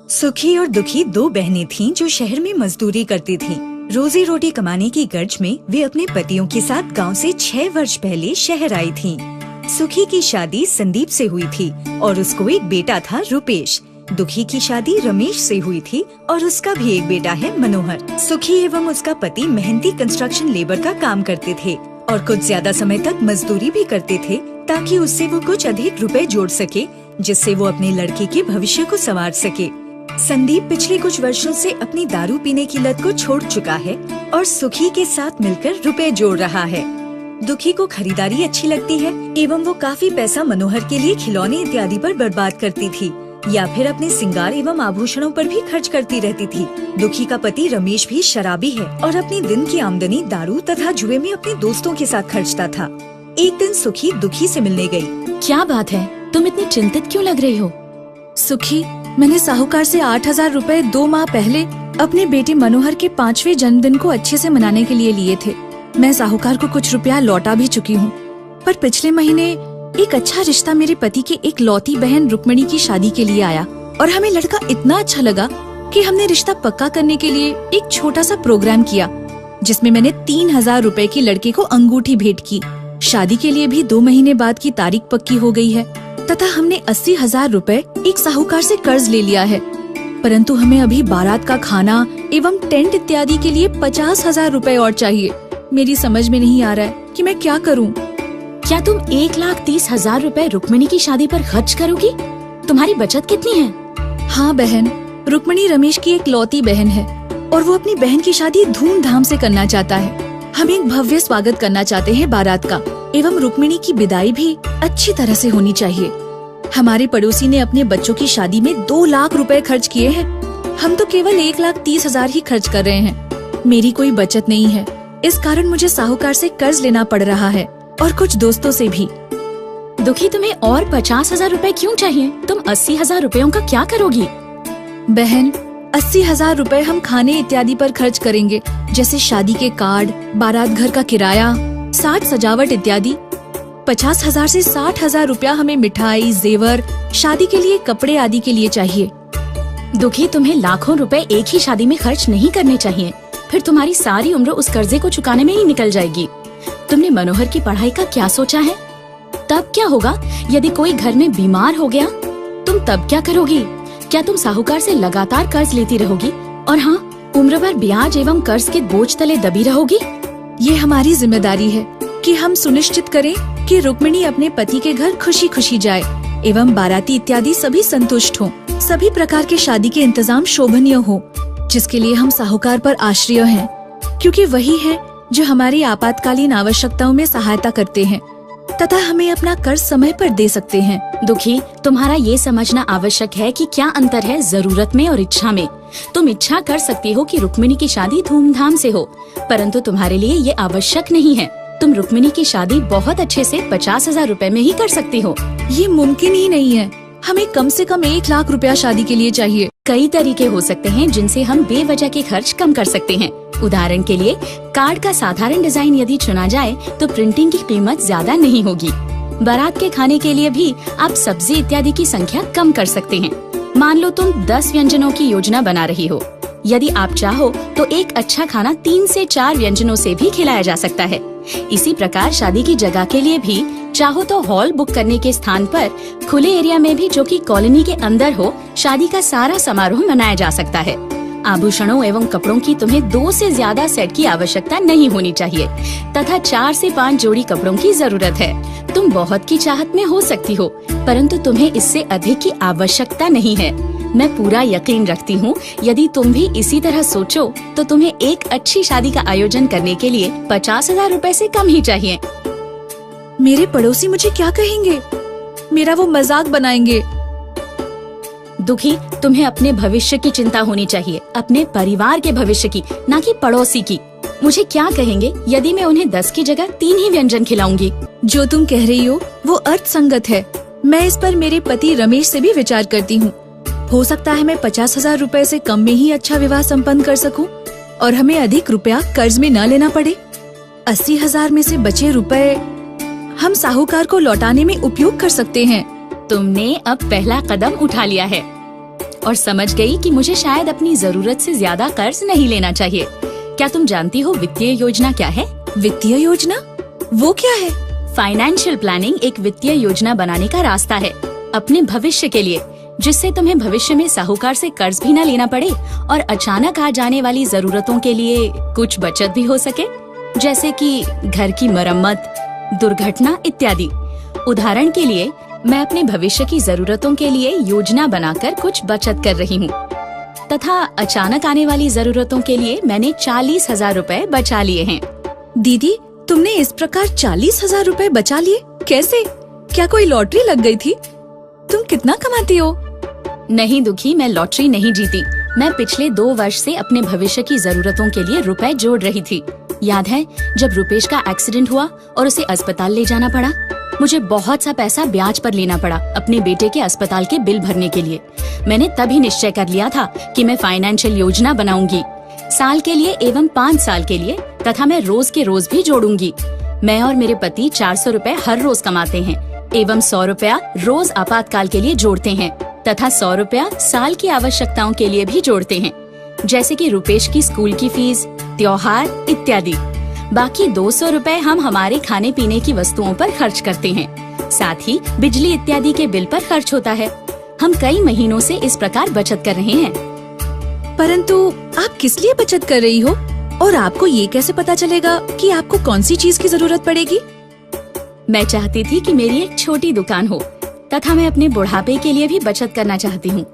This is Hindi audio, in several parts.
सुखी और दुखी दो बहनें थीं जो शहर में मजदूरी करती थीं। रोजी रोटी कमाने की गर्ज में वे अपने पतियों के साथ गांव से 6 वर्ष पहले शहर आई थीं। सुखी की शादी संदीप से हुई थी और उसको एक बेटा था रुपेश। दुखी की शादी रमेश से हुई थी और उसका भी एक बेटा है मनोहर। सुखी एवं उसका पति मेहनती कंस्ट्रक्शन लेबर का काम करते थे और कुछ ज्यादा समय तक मजदूरी भी करते थे ताकि उससे वो कुछ अधिक रुपए जोड़ सके, जिससे वो अपने लड़के के भविष्य को संवार सके। संदीप पिछले कुछ वर्षों से अपनी दारू पीने की लत को छोड़ चुका है और सुखी के साथ मिलकर रुपए जोड़ रहा है। दुखी को खरीदारी अच्छी लगती है एवं वो काफी पैसा मनोहर के लिए खिलौने इत्यादि पर बर्बाद करती थी या फिर अपने श्रृंगार एवं आभूषणों पर भी खर्च करती रहती थी। दुखी का पति रमेश भी शराबी है और अपनी दिन की आमदनी दारू तथा जुए में अपने दोस्तों के साथ खर्चता था। एक दिन सुखी दुखी से मिलने गई। क्या बात है, तुम इतनी चिंतित क्यों लग रही हो? सुखी, मैंने साहूकार से 8,000 रुपए 2 माह पहले अपने बेटे मनोहर के 5वें जन्मदिन को अच्छे से मनाने के लिए लिए थे। मैं साहूकार को कुछ रुपया लौटा भी चुकी हूँ, पर पिछले महीने एक अच्छा रिश्ता मेरे पति की एक लौती बहन रुक्मिणी की शादी के लिए आया और हमें लड़का इतना अच्छा लगा कि हमने रिश्ता पक्का करने के लिए एक छोटा सा प्रोग्राम किया, जिसमें मैंने 3,000 रुपए की लड़के को अंगूठी भेंट की। शादी के लिए भी 2 महीने बाद की तारीख पक्की हो गई है तथा हमने 80,000 रुपए एक साहूकार से कर्ज ले लिया है, परंतु हमें अभी बारात का खाना एवं टेंट इत्यादि के लिए 50,000 रुपए और चाहिए। मेरी समझ में नहीं आ रहा है कि मैं क्या करूं। क्या तुम 1,30,000 रुपए रुक्मिणी की शादी पर खर्च करोगी? तुम्हारी बचत कितनी है? हाँ बहन, रुक्मिणी रमेश की एक लौती बहन है और वो अपनी बहन की शादी धूमधाम से करना चाहता है। हम एक भव्य स्वागत करना चाहते हैं बारात का एवं रुक्मिणी की विदाई भी अच्छी तरह से होनी चाहिए। हमारे पड़ोसी ने अपने बच्चों की शादी में 2 लाख रुपए खर्च किए हैं। हम तो केवल 1,30,000 ही खर्च कर रहे हैं। मेरी कोई बचत नहीं है, इस कारण मुझे साहूकार से कर्ज लेना पड़ रहा है और कुछ दोस्तों से भी। दुखी, तुम्हें और 50,000 रुपए क्यों चाहिए? तुम 80,000 रुपयों का क्या करोगी? बहन, 80,000 रुपए हम खाने इत्यादि पर खर्च करेंगे, जैसे शादी के कार्ड, बारात घर का किराया, साज सजावट इत्यादि। 50,000 से 60,000 रुपया हमें मिठाई, जेवर, शादी के लिए कपड़े आदि के लिए चाहिए। दुखी, तुम्हें लाखों रुपए एक ही शादी में खर्च नहीं करने चाहिए, फिर तुम्हारी सारी उम्र उस कर्जे को चुकाने में ही निकल जाएगी। तुमने मनोहर की पढ़ाई का क्या सोचा है? तब क्या होगा यदि कोई घर में बीमार हो गया? तुम तब क्या करोगी? क्या तुम साहूकार से लगातार कर्ज लेती रहोगी और हाँ, उम्र भर ब्याज एवं कर्ज के बोझ तले दबी रहोगी? ये हमारी जिम्मेदारी है कि हम सुनिश्चित करें कि रुक्मिणी अपने पति के घर खुशी खुशी जाए एवं बाराती इत्यादि सभी संतुष्ट हों। सभी प्रकार के शादी के इंतजाम शोभनीय हो, जिसके लिए हम साहूकार पर आश्रय हैं, क्योंकि वही है जो हमारी आपातकालीन आवश्यकताओं में सहायता करते हैं तथा हमें अपना कर्ज समय पर दे सकते हैं। दुखी, तुम्हारा ये समझना आवश्यक है कि क्या अंतर है जरूरत में और इच्छा में। तुम इच्छा कर सकती हो कि रुक्मिणी की शादी धूमधाम से हो, परंतु तुम्हारे लिए ये आवश्यक नहीं है। तुम रुक्मिणी की शादी बहुत अच्छे से 50,000 रुपए में ही कर सकती हो। ये मुमकिन ही नहीं है। हमें कम से कम 1 लाख रुपया शादी के लिए चाहिए। कई तरीके हो सकते हैं जिनसे हम बेवजह के खर्च कम कर सकते हैं। उदाहरण के लिए, कार्ड का साधारण डिजाइन यदि चुना जाए तो प्रिंटिंग की कीमत ज्यादा नहीं होगी। बारात के खाने के लिए भी आप सब्जी इत्यादि की संख्या कम कर सकते हैं। मान लो तुम 10 व्यंजनों की योजना बना रही हो। यदि आप चाहो तो एक अच्छा खाना 3 से 4 व्यंजनों से भी खिलाया जा सकता है। इसी प्रकार शादी की जगह के लिए भी चाहो तो हॉल बुक करने के स्थान पर खुले एरिया में भी, जो कि कॉलोनी के अंदर हो, शादी का सारा समारोह मनाया जा सकता है। आभूषणों एवं कपड़ों की तुम्हें 2 से ज्यादा सेट की आवश्यकता नहीं होनी चाहिए तथा 4 से 5 जोड़ी कपड़ों की जरूरत है। तुम बहुत की चाहत में हो सकती हो, परंतु तुम्हें इससे अधिक की आवश्यकता नहीं है। मैं पूरा यकीन रखती हूँ, यदि तुम भी इसी तरह सोचो तो तुम्हें एक अच्छी शादी का आयोजन करने के लिए 50,000 रुपए से कम ही चाहिए। मेरे पड़ोसी मुझे क्या कहेंगे? मेरा वो मजाक बनाएंगे। दुखी, तुम्हें अपने भविष्य की चिंता होनी चाहिए, अपने परिवार के भविष्य की, ना कि पड़ोसी की। मुझे क्या कहेंगे यदि मैं उन्हें 10 की जगह 3 ही व्यंजन खिलाऊंगी? जो तुम कह रही हो वो अर्थसंगत है। मैं इस पर मेरे पति रमेश से भी विचार करती हूँ। हो सकता है मैं 50,000 रुपए से कम में ही अच्छा विवाह संपन्न कर सकूं और हमें अधिक रुपया कर्ज में न लेना पड़े। 80,000 में से बचे रुपए हम साहूकार को लौटाने में उपयोग कर सकते हैं। तुमने अब पहला कदम उठा लिया है और समझ गई कि मुझे शायद अपनी जरूरत से ज्यादा कर्ज नहीं लेना चाहिए। क्या तुम जानती हो वित्तीय योजना क्या है? वित्तीय योजना? वो क्या है? फाइनेंशियल प्लानिंग एक वित्तीय योजना बनाने का रास्ता है अपने भविष्य के लिए, जिससे तुम्हें भविष्य में साहूकार से कर्ज भी न लेना पड़े और अचानक आ जाने वाली जरूरतों के लिए कुछ बचत भी हो सके, जैसे कि घर की मरम्मत, दुर्घटना इत्यादि। उदाहरण के लिए मैं अपने भविष्य की जरूरतों के लिए योजना बनाकर कुछ बचत कर रही हूँ तथा अचानक आने वाली जरूरतों के लिए मैंने 40,000 रुपए बचा लिए हैं। दीदी, तुमने इस प्रकार 40,000 रुपए बचा लिए? कैसे? क्या कोई लॉटरी लग गई थी? तुम कितना कमाती हो? नहीं दुखी, मैं लॉटरी नहीं जीती। मैं पिछले 2 वर्ष से अपने भविष्य की जरूरतों के लिए रुपए जोड़ रही थी। याद है जब रुपेश का एक्सीडेंट हुआ और उसे अस्पताल ले जाना पड़ा? मुझे बहुत सा पैसा ब्याज पर लेना पड़ा अपने बेटे के अस्पताल के बिल भरने के लिए। मैंने तभी निश्चय कर लिया था कि मैं फाइनेंशियल योजना बनाऊंगी, साल के लिए एवं 5 साल के लिए, तथा मैं रोज के रोज भी जोड़ूंगी। मैं और मेरे पति 400 रुपए हर रोज कमाते हैं एवं 100 रुपया रोज आपातकाल के लिए जोड़ते हैं तथा 100 रुपया साल की आवश्यकताओं के लिए भी जोड़ते हैं, जैसे कि रुपेश की स्कूल की फीस, त्योहार इत्यादि। बाकी 200 रुपए हम हमारे खाने पीने की वस्तुओं पर खर्च करते हैं। साथ ही बिजली इत्यादि के बिल पर खर्च होता है। हम कई महीनों से इस प्रकार बचत कर रहे हैं। परंतु आप किस लिए बचत कर रही हो? और आपको ये कैसे पता चलेगा कि आपको कौन सी चीज की जरूरत पड़ेगी? मैं चाहती थी कि मेरी एक छोटी दुकान हो तथा मैं अपने बुढ़ापे के लिए भी बचत करना चाहती हूँ।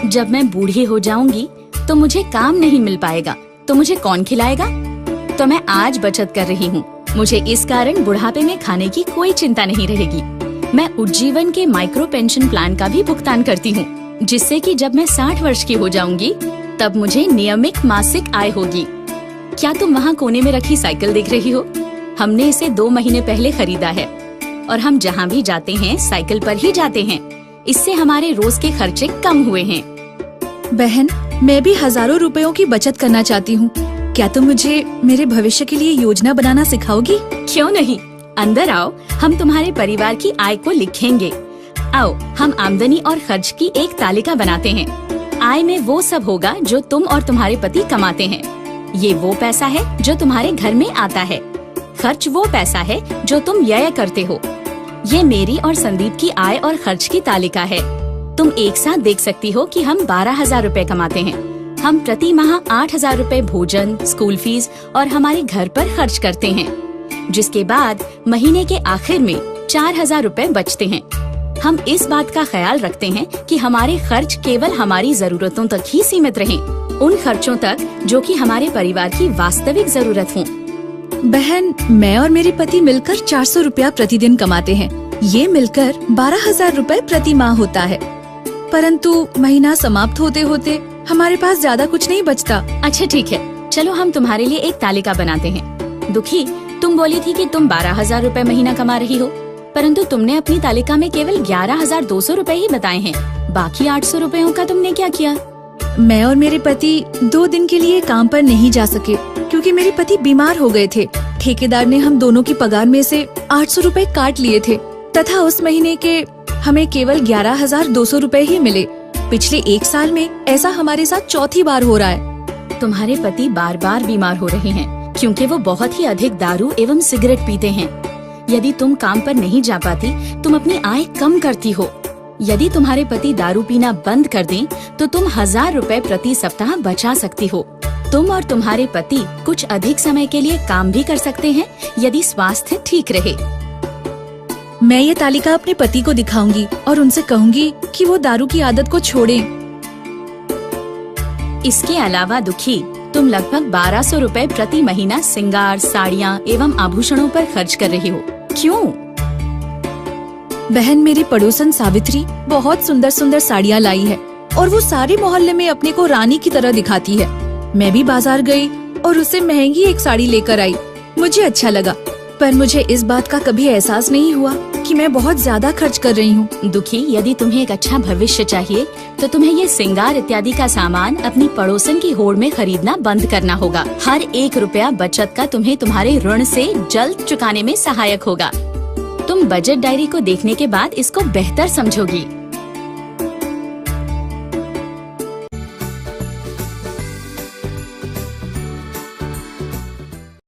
जब मैं बूढ़ी हो जाऊंगी तो मुझे काम नहीं मिल पाएगा, तो मुझे कौन खिलाएगा? तो मैं आज बचत कर रही हूँ। मुझे इस कारण बुढ़ापे में खाने की कोई चिंता नहीं रहेगी। मैं उज्जीवन के माइक्रो पेंशन प्लान का भी भुगतान करती हूँ, जिससे कि जब मैं 60 वर्ष की हो जाऊंगी तब मुझे नियमित मासिक आय होगी। क्या तुम वहाँ कोने में रखी साइकिल देख रही हो? हमने इसे 2 महीने पहले खरीदा है और हम जहाँ भी जाते हैं साइकिल पर ही जाते हैं। इससे हमारे रोज के खर्चे कम हुए हैं। बहन, मैं भी हजारों रुपयों की बचत करना चाहती हूँ। क्या तुम मुझे मेरे भविष्य के लिए योजना बनाना सिखाओगी? क्यों नहीं, अंदर आओ, हम तुम्हारे परिवार की आय को लिखेंगे। आओ, हम आमदनी और खर्च की एक तालिका बनाते हैं। आय में वो सब होगा जो तुम और तुम्हारे पति कमाते हैं। ये वो पैसा है जो तुम्हारे घर में आता है। खर्च वो पैसा है जो तुम व्यय करते हो। ये मेरी और संदीप की आय और खर्च की तालिका है। तुम एक साथ देख सकती हो कि हम 12,000 रुपए कमाते हैं। हम प्रति माह 8,000 रुपए भोजन, स्कूल फीस और हमारे घर पर खर्च करते हैं, जिसके बाद महीने के आखिर में 4,000 रुपए बचते हैं। हम इस बात का ख्याल रखते हैं कि हमारे खर्च केवल हमारी जरूरतों तक ही सीमित रहें, उन खर्चों तक जो कि हमारे परिवार की वास्तविक जरूरत हो। बहन, मैं और मेरे पति मिलकर 400 रुपया प्रतिदिन कमाते हैं। ये मिलकर 12,000 रुपए प्रति माह होता है। परंतु महीना समाप्त होते होते हमारे पास ज्यादा कुछ नहीं बचता। अच्छा ठीक है, चलो हम तुम्हारे लिए एक तालिका बनाते हैं। दुखी, तुम बोली थी कि तुम 12,000 रुपए महीना कमा रही हो, परंतु तुमने अपनी तालिका में केवल 11,200 रुपए ही बताए हैं। बाकी 800 रुपयों का तुमने क्या किया? मैं और मेरे पति 2 दिन के लिए काम पर नहीं जा सके क्योंकि मेरे पति बीमार हो गए थे। ठेकेदार ने हम दोनों की पगार में से 800 रुपए काट लिए थे तथा उस महीने के हमें केवल 11,200 रुपए ही मिले। पिछले 1 साल में ऐसा हमारे साथ चौथी बार हो रहा है। तुम्हारे पति बार बार बीमार हो रहे हैं क्योंकि वो बहुत ही अधिक दारू एवं सिगरेट पीते हैं। यदि तुम काम पर नहीं जा पाती, तुम अपनी आय कम करती हो। यदि तुम्हारे पति दारू पीना बंद कर दें, तो तुम 1,000 रुपए प्रति सप्ताह बचा सकती हो। तुम और तुम्हारे पति कुछ अधिक समय के लिए काम भी कर सकते हैं यदि स्वास्थ्य ठीक रहे। मैं ये तालिका अपने पति को दिखाऊंगी और उनसे कहूंगी कि वो दारू की आदत को छोड़ें। इसके अलावा दुखी, तुम लगभग 1,200 रुपए प्रति महीना श्रृंगार, साड़ियाँ एवं आभूषणों पर खर्च कर रही हो। क्यों? बहन, मेरी पड़ोसन सावित्री बहुत सुंदर सुंदर साड़ियाँ लाई है और वो सारे मोहल्ले में अपने को रानी की तरह दिखाती है। मैं भी बाजार गई और उससे महंगी एक साड़ी लेकर आई। मुझे अच्छा लगा, पर मुझे इस बात का कभी एहसास नहीं हुआ कि मैं बहुत ज्यादा खर्च कर रही हूँ। दुखी, यदि तुम्हें एक अच्छा भविष्य चाहिए तो तुम्हें ये श्रृंगार इत्यादि का सामान अपनी पड़ोसन की होड़ में खरीदना बंद करना होगा। हर 1 रुपया बचत का तुम्हें तुम्हारे ऋण से जल्द चुकाने में सहायक होगा। तुम बजट डायरी को देखने के बाद इसको बेहतर समझोगी।